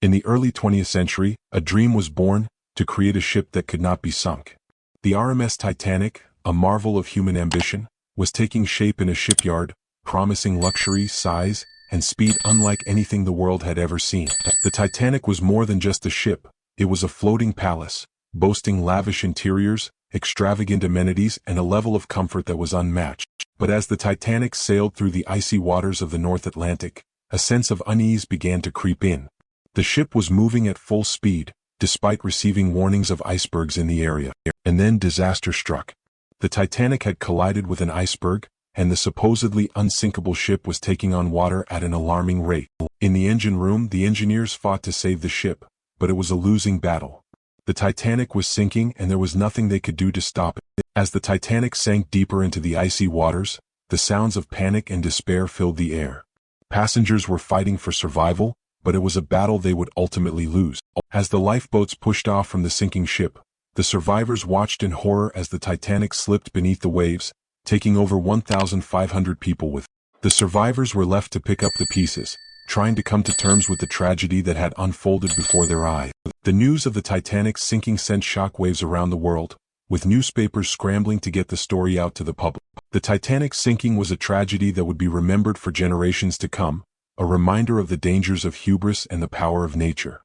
In the early 20th century, a dream was born to create a ship that could not be sunk. The RMS Titanic, a marvel of human ambition, was taking shape in a shipyard, promising luxury, size, and speed unlike anything the world had ever seen. The Titanic was more than just a ship, it was a floating palace, boasting lavish interiors, extravagant amenities, and a level of comfort that was unmatched. But as the Titanic sailed through the icy waters of the North Atlantic, a sense of unease began to creep in. The ship was moving at full speed, despite receiving warnings of icebergs in the area. And then disaster struck. The Titanic had collided with an iceberg, and the supposedly unsinkable ship was taking on water at an alarming rate. In the engine room, the engineers fought to save the ship, but it was a losing battle. The Titanic was sinking and there was nothing they could do to stop it. As the Titanic sank deeper into the icy waters, the sounds of panic and despair filled the air. Passengers were fighting for survival, but it was a battle they would ultimately lose. As the lifeboats pushed off from the sinking ship, the survivors watched in horror as the Titanic slipped beneath the waves, taking over 1,500 people with it. The survivors were left to pick up the pieces, trying to come to terms with the tragedy that had unfolded before their eyes. The news of the Titanic's sinking sent shockwaves around the world, with newspapers scrambling to get the story out to the public. The Titanic's sinking was a tragedy that would be remembered for generations to come, a reminder of the dangers of hubris and the power of nature.